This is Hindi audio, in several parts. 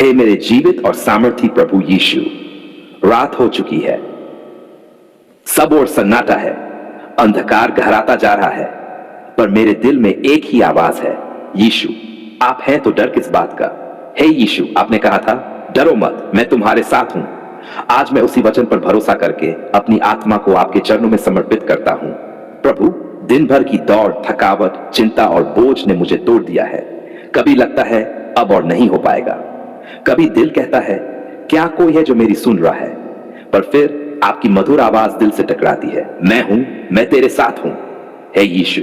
हे मेरे जीवित और सामर्थी प्रभु यीशु, रात हो चुकी है, सब ओर सन्नाटा है, अंधकार गहराता जा रहा है, पर मेरे दिल में एक ही आवाज है, यीशु आप हैं तो डर किस बात का। हे यीशु, आपने कहा था डरो मत, मैं तुम्हारे साथ हूं। आज मैं उसी वचन पर भरोसा करके अपनी आत्मा को आपके चरणों में समर्पित करता हूं। प्रभु, दिन भर की दौड़, थकावट, चिंता और बोझ ने मुझे तोड़ दिया है। कभी लगता है अब और नहीं हो पाएगा, कभी दिल कहता है क्या कोई है जो मेरी सुन रहा है, पर फिर आपकी मधुर आवाज दिल से टकराती है, मैं हूं, मैं तेरे साथ हूं। हे यीशु,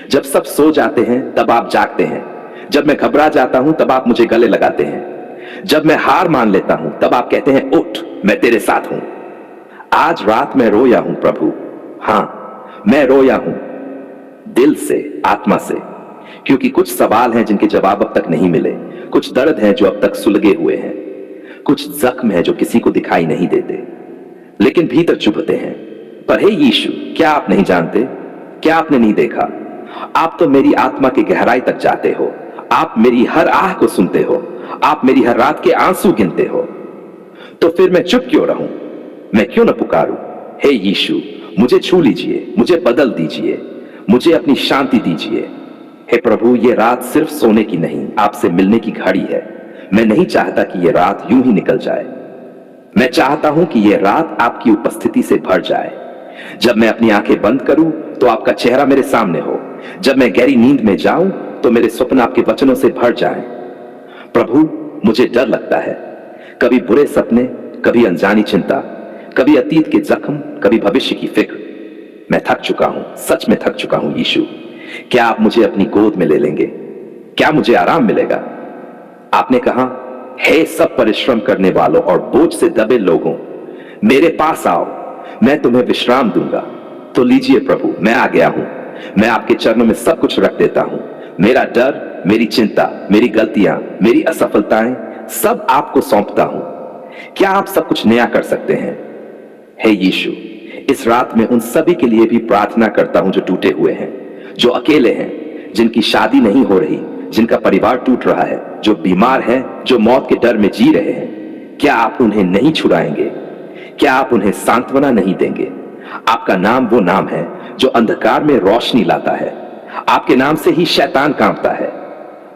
जब सब सो जाते हैं तब आप जागते हैं, जब मैं घबरा जाता हूं तब आप मुझे गले लगाते हैं, जब मैं हार मान लेता हूं तब आप कहते हैं उठ, मैं तेरे साथ हूं। आज रात मैं रोया हूं प्रभु, हां मैं रोया हूं, दिल से, आत्मा से, क्योंकि कुछ सवाल हैं जिनके जवाब अब तक नहीं मिले, कुछ दर्द हैं जो अब तक सुलगे हुए हैं, कुछ जख्म हैं जो किसी को दिखाई नहीं देते लेकिन भीतर चुभते हैं। पर हे यीशु, क्या आप नहीं जानते, क्या आपने नहीं देखा? आप तो मेरी आत्मा की गहराई तक जाते हो, आप मेरी हर आह को सुनते हो, आप मेरी हर रात के आंसू गिनते हो। तो फिर मैं चुप क्यों रहूं, मैं क्यों न पुकारूं? हे यीशु, मुझे छू लीजिए, मुझे बदल दीजिए, मुझे अपनी शांति दीजिए। हे प्रभु, ये रात सिर्फ सोने की नहीं, आपसे मिलने की घड़ी है। मैं नहीं चाहता कि ये रात यूं ही निकल जाए, मैं चाहता हूं कि ये रात आपकी उपस्थिति से भर जाए। जब मैं अपनी आंखें बंद करूं तो आपका चेहरा मेरे सामने हो, जब मैं गहरी नींद में जाऊं तो मेरे स्वप्न आपके वचनों से भर जाएं। प्रभु, मुझे डर लगता है, कभी बुरे सपने, कभी अनजानी चिंता, कभी अतीत के जख्म, कभी भविष्य की फिक्र। मैं थक चुका हूं, सच में थक चुका हूं यीशु। क्या आप मुझे अपनी गोद में ले लेंगे? क्या मुझे आराम मिलेगा? आपने कहा, हे सब परिश्रम करने वालों और बोझ से दबे लोगों, मेरे पास आओ, मैं तुम्हें विश्राम दूंगा। तो लीजिए प्रभु, मैं आ गया हूं, मैं आपके चरणों में सब कुछ रख देता हूं। मेरा डर, मेरी चिंता, मेरी गलतियां, मेरी असफलताएं, सब आपको सौंपता हूं। क्या आप सब कुछ नया कर सकते हैं? हे यीशु, इस रात में उन सभी के लिए भी प्रार्थना करता हूं जो टूटे हुए हैं, जो अकेले हैं, जिनकी शादी नहीं हो रही, जिनका परिवार टूट रहा है, जो बीमार है, जो मौत के डर में जी रहे हैं। क्या आप उन्हें नहीं छुड़ाएंगे? क्या आप उन्हें सांत्वना नहीं देंगे? आपका नाम वो नाम है जो अंधकार में रोशनी लाता है, आपके नाम से ही शैतान कांपता है।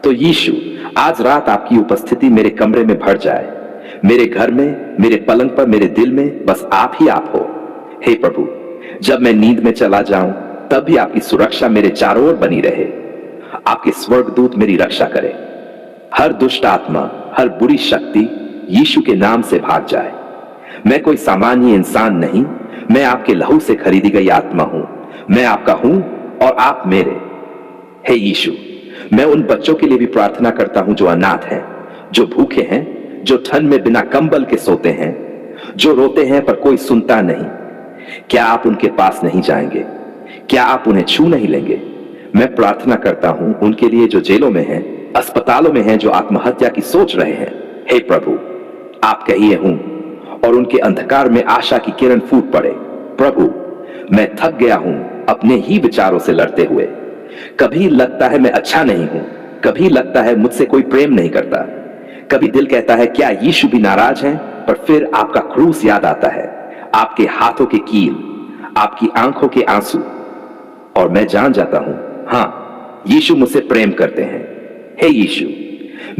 तो यीशु, आज रात आपकी उपस्थिति मेरे कमरे में भर जाए, मेरे घर में, मेरे पलंग पर, मेरे दिल में, बस आप ही आप हो। हे प्रभु, जब मैं नींद में चला जाऊं तब भी आपकी सुरक्षा मेरे चारों ओर बनी रहे, आपके स्वर्गदूत मेरी रक्षा करे। हर दुष्ट आत्मा, हर बुरी शक्ति यीशु के नाम से भाग जाए। मैं कोई सामान्य इंसान नहीं, मैं आपके लहू से खरीदी गई आत्मा हूं, मैं आपका हूं और आप मेरे। हे यीशु, मैं उन बच्चों के लिए भी प्रार्थना करता हूं जो अनाथ हैं, जो भूखे हैं, जो ठंड में बिना कंबल के सोते हैं, जो रोते हैं पर कोई सुनता नहीं। क्या आप उनके पास नहीं जाएंगे? क्या आप उन्हें छू नहीं लेंगे? मैं प्रार्थना करता हूं उनके लिए जो जेलों में हैं, अस्पतालों में हैं, जो आत्महत्या की सोच रहे हैं। हे प्रभु, आप कहिए हूं और उनके अंधकार में आशा की किरण फूट पड़े। प्रभु, मैं थक गया हूं अपने ही विचारों से लड़ते हुए। कभी लगता है मैं अच्छा नहीं हूं, कभी लगता है मुझसे कोई प्रेम नहीं करता, कभी दिल कहता है क्या यीशु भी नाराज हैं, पर फिर आपका क्रूस याद आता है, आपके हाथों के कील, आपकी आंखों के आंसू, और मैं जान जाता हूं, हां, यीशु मुझसे प्रेम करते हैं। हे यीशु,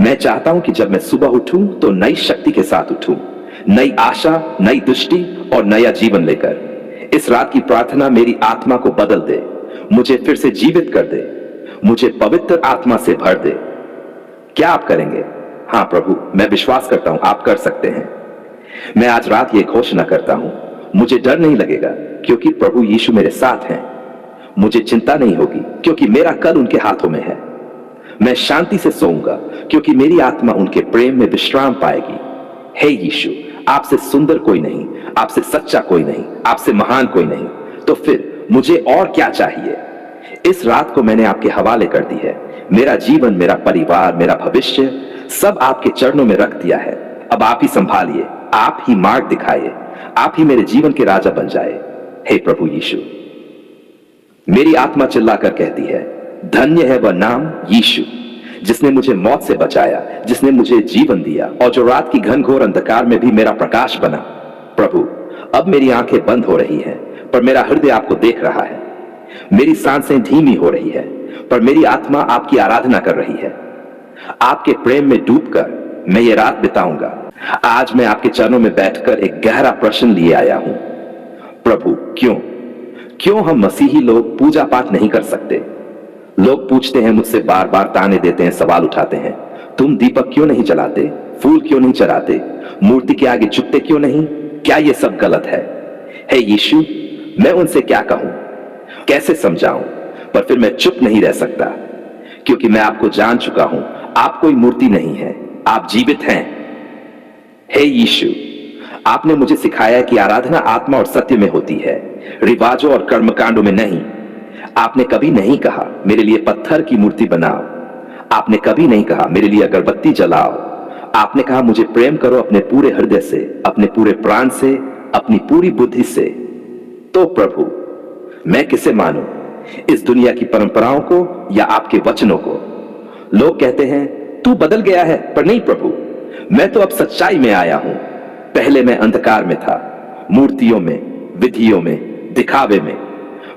मैं चाहता हूं कि जब मैं सुबह उठूं तो नई शक्ति के साथ उठूं, नई आशा, नई दृष्टि और नया जीवन लेकर। इस रात की प्रार्थना मेरी आत्मा को बदल दे, मुझे फिर से जीवित कर दे, मुझे पवित्र आत्मा से भर दे। क्या आप करेंगे? हां प्रभु, मैं विश्वास करता हूं आप कर सकते हैं। मैं आज रात ये घोषणा करता हूं, मुझे डर नहीं लगेगा क्योंकि प्रभु यीशु मेरे साथ हैं। मुझे चिंता नहीं होगी क्योंकि मेरा कल उनके हाथों में है। मैं शांति से सोऊंगा क्योंकि मेरी आत्मा उनके प्रेम में विश्राम पाएगी। हे यीशु, आपसे सुंदर कोई नहीं, आपसे सच्चा कोई नहीं, आपसे महान कोई नहीं, तो फिर मुझे और क्या चाहिए? इस रात को मैंने आपके हवाले कर दी है। मेरा जीवन, मेरा परिवार, मेरा भविष्य सब आपके चरणों में रख दिया है। अब आप ही संभालिए, आप ही मार्ग दिखाइए, आप ही मेरे जीवन के राजा बन जाए। हे प्रभु यीशु, मेरी आत्मा चिल्लाकर कहती है, धन्य है वह नाम यीशु जिसने मुझे मौत से बचाया, जिसने मुझे जीवन दिया और जो रात की घनघोर अंधकार में भी मेरा प्रकाश बना। प्रभु, अब मेरी आंखें बंद हो रही हैं, पर मेरा हृदय आपको देख रहा है। मेरी सांसें धीमी हो रही है, पर मेरी आत्मा आपकी आराधना कर रही है। आपके प्रेम में डूबकर मैं ये रात बिताऊंगा। आज मैं आपके चरणों में बैठकर एक गहरा प्रश्न लिए आया हूं। प्रभु, क्यों हम मसीही लोग पूजा पाठ नहीं कर सकते? लोग पूछते हैं मुझसे, बार बार ताने देते हैं, सवाल उठाते हैं, तुम दीपक क्यों नहीं जलाते, फूल क्यों नहीं चढ़ाते, मूर्ति के आगे झुकते क्यों नहीं? क्या ये सब गलत है? हे यीशु, मैं उनसे क्या कहूं, कैसे समझाऊं? पर फिर मैं चुप नहीं रह सकता, क्योंकि मैं आपको जान चुका हूं। आप कोई मूर्ति नहीं है, आप जीवित हैं। हे यीशु, आपने मुझे सिखाया कि आराधना आत्मा और सत्य में होती है, रिवाजों और कर्मकांडों में नहीं। आपने कभी नहीं कहा मेरे लिए पत्थर की मूर्ति बनाओ। आपने कभी नहीं कहा मेरे लिए अगरबत्ती जलाओ। आपने कहा मुझे प्रेम करो अपने पूरे हृदय से, अपने पूरे प्राण से, अपनी पूरी बुद्धि से। तो प्रभु, मैं किसे मानूं, इस दुनिया की परंपराओं को या आपके वचनों को? लोग कहते हैं तू बदल गया है, पर नहीं प्रभु, मैं तो अब सच्चाई में आया हूं। पहले मैं अंधकार में था, मूर्तियों में, विधियों में, दिखावे में,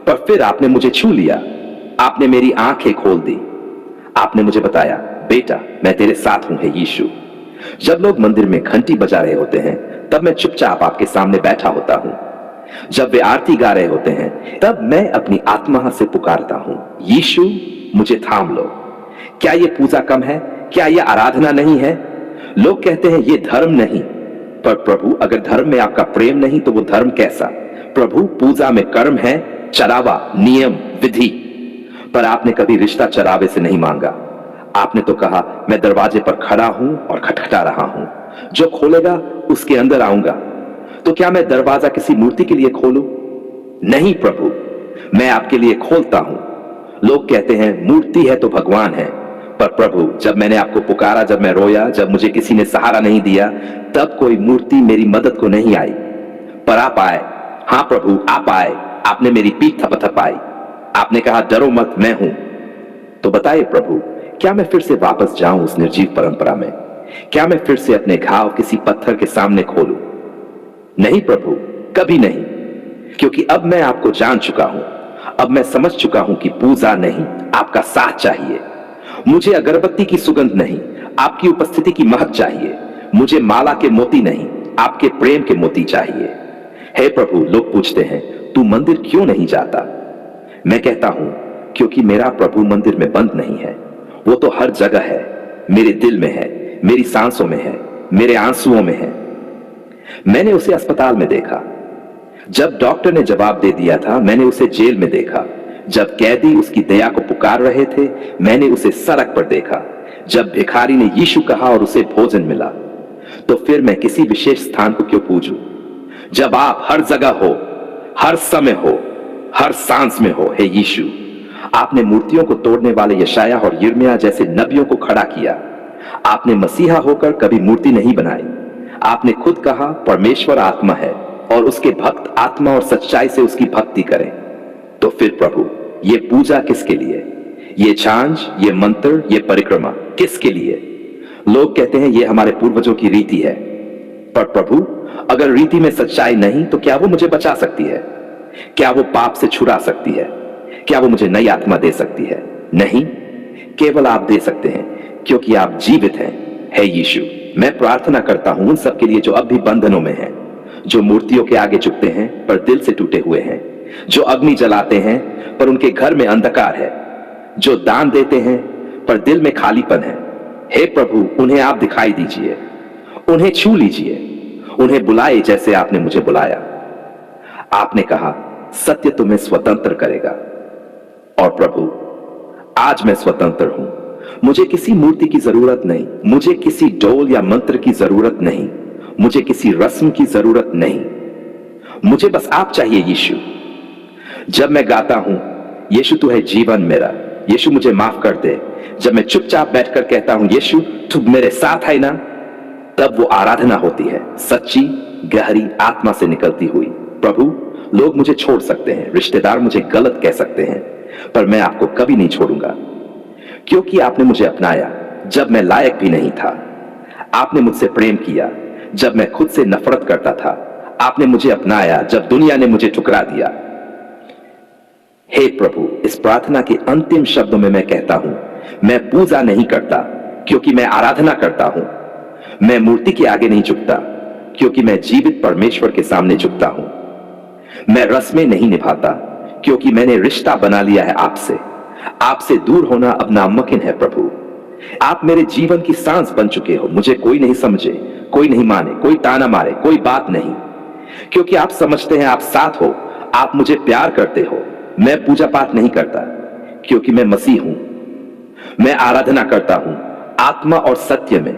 पर फिर आपने मुझे छू लिया। आपने मेरी आंखें खोल दी। आपने मुझे बताया, बेटा मैं तेरे साथ हूं। हे यीशु, जब लोग मंदिर में घंटी बजा रहे होते हैं, तब मैं चुपचाप आपके सामने बैठा होता हूं। जब वे आरती गा रहे होते हैं, तब मैं अपनी आत्मा से पुकारता हूं, यीशु मुझे थाम लो। क्या यह पूजा कम है? क्या यह आराधना नहीं है? लोग कहते हैं यह धर्म नहीं, पर प्रभु, अगर धर्म में आपका प्रेम नहीं तो वो धर्म कैसा? प्रभु, पूजा में कर्म है, चरावा, नियम, विधि, पर आपने कभी रिश्ता चरावे से नहीं मांगा। आपने तो कहा मैं दरवाजे पर खड़ा हूं और खटखटा रहा हूं, जो खोलेगा उसके अंदर आऊंगा। तो क्या मैं दरवाजा किसी मूर्ति के लिए खोलूं? नहीं प्रभु, मैं आपके लिए खोलता हूं। लोग कहते हैं मूर्ति है तो भगवान है, पर प्रभु, जब मैंने आपको पुकारा, जब मैं रोया, जब मुझे किसी ने सहारा नहीं दिया, तब कोई मूर्ति मेरी मदद को नहीं आई, पर आप आए। हां प्रभु, आप आए। आपने मेरी पीठ थपथपाई। आपने कहा डरो मत, मैं हूं। तो बताइए प्रभु, क्या मैं फिर से वापस जाऊं उस निर्जीव परंपरा में? क्या मैं फिर से अपने घाव किसी पत्थर के सामने खोलूं? नहीं प्रभु, कभी नहीं, क्योंकि अब मैं आपको जान चुका हूं। अब मैं समझ चुका हूं कि पूजा नहीं, आपका साथ चाहिए। मुझे अगरबत्ती की सुगंध नहीं, आपकी उपस्थिति की महक चाहिए। मुझे माला के मोती नहीं, आपके प्रेम के मोती चाहिए। हे प्रभु, लोग पूछते हैं तू मंदिर क्यों नहीं जाता? मैं कहता हूं क्योंकि मेरा प्रभु मंदिर में बंद नहीं है। वो तो हर जगह है, मेरे दिल में है, मेरी सांसों में है, मेरे आंसुओं में है। मैंने उसे अस्पताल में देखा, जब डॉक्टर ने जवाब दे दिया था। मैंने उसे जेल में देखा, जब कैदी उसकी दया को पुकार रहे थे। मैंने उसे सड़क पर देखा, जब भिखारी ने यीशु कहा और उसे भोजन मिला। तो फिर मैं किसी विशेष स्थान को क्यों पूजूं, जब आप हर जगह हो, हर समय हो, हर सांस में हो? हे यीशु, आपने मूर्तियों को तोड़ने वाले यशायाह और यिर्मयाह जैसे नबियों को खड़ा किया। आपने मसीहा होकर कभी मूर्ति नहीं बनाई। आपने खुद कहा परमेश्वर आत्मा है और उसके भक्त आत्मा और सच्चाई से उसकी भक्ति करें। तो फिर प्रभु, ये पूजा किसके लिए? ये झांझ, ये मंत्र, ये परिक्रमा किसके लिए? लोग कहते हैं ये हमारे पूर्वजों की रीति है, पर प्रभु, अगर रीति में सच्चाई नहीं तो क्या वो मुझे बचा सकती है? क्या वो पाप से छुड़ा सकती है? क्या वो मुझे नई आत्मा दे सकती है? नहीं, केवल आप दे सकते हैं, क्योंकि आप जीवित हैं। हे यीशु, मैं प्रार्थना करता हूं उन सब के लिए जो अब भी बंधनों में हैं, जो मूर्तियों के आगे झुकते हैं पर दिल से टूटे हुए हैं, जो अग्नि जलाते हैं पर उनके घर में अंधकार है, जो दान देते हैं पर दिल में खालीपन है। हे प्रभु, उन्हें आप दिखाई दीजिए, उन्हें छू लीजिए, उन्हें बुलाए जैसे आपने मुझे बुलाया। आपने कहा सत्य तुम्हें स्वतंत्र करेगा, और प्रभु, आज मैं स्वतंत्र हूं। मुझे किसी मूर्ति की जरूरत नहीं, मुझे किसी डोल या मंत्र की जरूरत नहीं, मुझे किसी रस्म की जरूरत नहीं। मुझे बस आप चाहिए यीशु। जब मैं गाता हूं यीशु तू है जीवन मेरा, यीशु मुझे माफ कर दे, जब मैं चुपचाप बैठकर कहता हूं यीशु तू मेरे साथ है ना, तब वो आराधना होती है, सच्ची, गहरी, आत्मा से निकलती हुई। प्रभु, लोग मुझे छोड़ सकते हैं, रिश्तेदार मुझे गलत कह सकते हैं, पर मैं आपको कभी नहीं छोड़ूंगा। क्योंकि आपने मुझे अपनाया जब मैं लायक भी नहीं था। आपने मुझसे प्रेम किया जब मैं खुद से नफरत करता था। आपने मुझे अपनाया जब दुनिया ने मुझे ठुकरा दिया। हे प्रभु, इस प्रार्थना के अंतिम शब्दों में मैं कहता हूं, मैं पूजा नहीं करता क्योंकि मैं आराधना करता हूं। मैं मूर्ति के आगे नहीं झुकता क्योंकि मैं जीवित परमेश्वर के सामने झुकता हूं। मैं रस्में नहीं निभाता क्योंकि मैंने रिश्ता बना लिया है आपसे। आपसे दूर होना अब नामुमकिन है प्रभु। आप मेरे जीवन की सांस बन चुके हो। मुझे कोई नहीं समझे, कोई नहीं माने, कोई ताना मारे, कोई बात नहीं, क्योंकि आप समझते हैं, आप साथ हो, आप मुझे प्यार करते हो। मैं पूजा पाठ नहीं करता क्योंकि मैं मसीह हूं। मैं आराधना करता हूं आत्मा और सत्य में,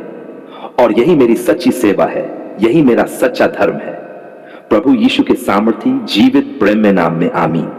और यही मेरी सच्ची सेवा है, यही मेरा सच्चा धर्म है। प्रभु यीशु के सामर्थी जीवित प्रेम में नाम में आमीन।